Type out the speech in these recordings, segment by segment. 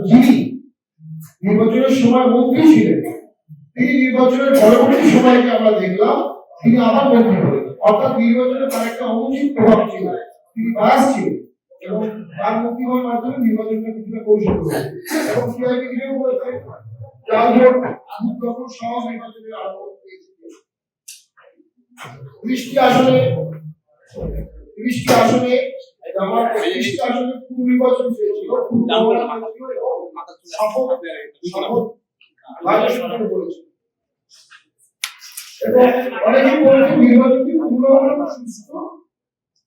যিনি নির্বাচনের সময় মন্ত্রী ছিলেন, তিনি নির্বাচনের পরবর্তী সময়কে আমরা দেখলাম তিনি আবার মন্ত্রী হলেন। অর্থাৎ নির্বাচনে তার একটা অনুচিত প্রভাব ছিল, তিনি বায়াস ছিলেন এবং তার মন্ত্রী হওয়ার মাধ্যমে নির্বাচনটা কিছুটা কৌশল হয়েছে। এবং সিআইবি নিজেও বলেছে জাল ভোট যখন সহ নির্বাচনের আরম্ভ হয়েছে 30টি আসনে আমার 30টি আসনে নির্বাচন হয়েছিল, এবং অনেকেই বলেছে নির্বাচনটি সুষ্ঠু,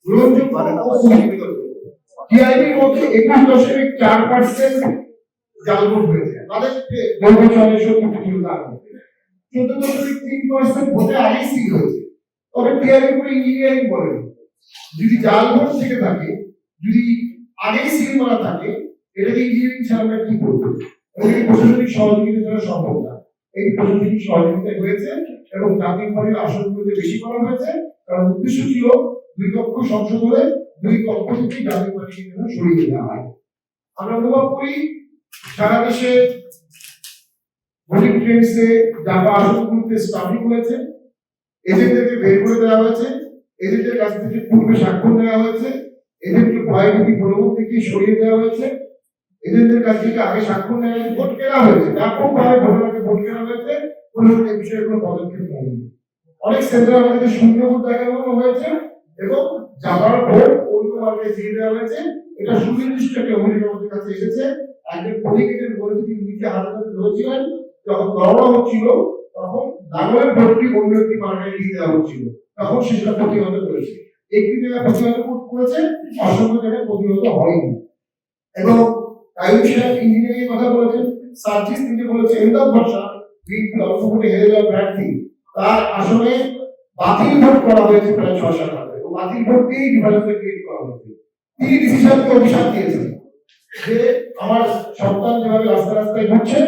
গ্রহণযোগ্য ও সুনির্দিষ্ট। টিআইবির মধ্যে 21.4% জাল ভোট হয়েছে, তাদের 270 ছিল জাল ভোট, 14.3% ভোটে আগেই সিল হয়েছে। তবে টিআইবি করে ইঞ্জিনিয়ারিং বলেন, যদি জাল ভোট থেকে থাকে, যদি আগেই সিল মারা থাকে, এটাকে ইঞ্জিনিয়ারিং ছাড়া আমরা কি করবো? এই প্রশাসনিক সহযোগিতা ছাড়া সম্ভব না। এই প্রশাসনিক সহযোগিতা হয়েছে এবং জাতীয় পার্টির আসনগুলোতে বেশি করা হয়েছে, কারণ উদ্দেশ্য ছিল দুই কক্ষ সংসদ হলে দুই কক্ষ থেকে জাতীয় পার্টিকে যেন সরিয়ে দেওয়া হয়। আমরা অনুভব করি সারা দেশে ভোটিং ট্রেন্ডসে জাপা আসনগুলোতে স্টাফিং হয়েছে, এজেন্টদেরকে বের করে দেওয়া হয়েছে, এজেন্টের কাছ থেকে পূর্বে স্বাক্ষর নেওয়া হয়েছে, এজেন্টকে ভয়ভীতি প্রলোভন থেকে সরিয়ে দেওয়া হয়েছে, এজেন্টদের কাছ থেকে আগে স্বাক্ষর নেওয়া হয়েছে, ভোট কেনা হয়েছে, ব্যাপকভাবে ভোটারকে ভোট কেনা হয়েছে, কোনো এই বিষয়ে কোনো পদক্ষেপ নেয়নি। অনেক সেন্টার আমাদের শূন্য ভোট দেখানো হয়েছে এবং যাবার ভোট অন্য মার্কে দিয়ে দেওয়া হয়েছে। এটা সুনির্দিষ্ট একটা অভিযোগ আমাদের কাছে এসেছে। একজন পলিটিক্যাল বলেছে তিনি নিজে হাতে হাতে ধরেছিলেন, যখন গণনা হচ্ছিল তখন লাঙ্গলের ভোটটি অন্য একটি মার্কে দিয়ে দেওয়া হচ্ছিল, তখন সেটা প্রতিহত করেছে। একটি জায়গায় প্রতিহত করেছে, অসংখ্য জায়গায় প্রতিহত হয়নি। এবং আইয়ুব সাহেব ইঞ্জিনিয়ারিং কথা বলেছেন, সার্জিস তিনি বলেছেন এমদাদ ভাষা বিএনপি অল্প ভোটে হেরে যাওয়া প্রার্থী, তার আসলে বাতিল ভোট করা হয়েছে প্রায় 6-7 হাজার, এবং বাতিল ভোট দিয়েই ডিফারেন্সটা ক্রিয়েট করা হয়েছে। তিনি ডিসিশনকে অভিশাপ দিয়েছেন যে আমার সন্তান যেভাবে রাস্তা রাস্তায় ঘুরছে,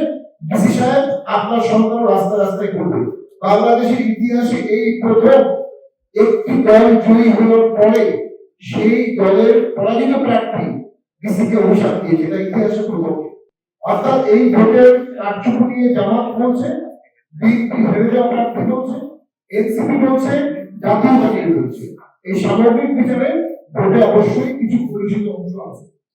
ডিসি সাহেব আপনার সন্তান রাস্তা রাস্তায় ঘুরবে। বাংলাদেশের ইতিহাসে এই প্রথম একটি দল জয়ী হওয়ার পরে সেই দলের পরাজিত প্রার্থী ডিসিকে অভিশাপ দিয়েছে, এটা ইতিহাসে প্রথম। অর্থাৎ এই ভোটের কারচুপি নিয়ে জামাত বলছে, বিএনপি হেরে যাওয়া প্রার্থী বলছে, এনসিপি বলছে, জাতীয় পার্টি বলছে। এই সামগ্রিক বিচারে ভোটে অবশ্যই কিছু পরিচিত অংশ আছে।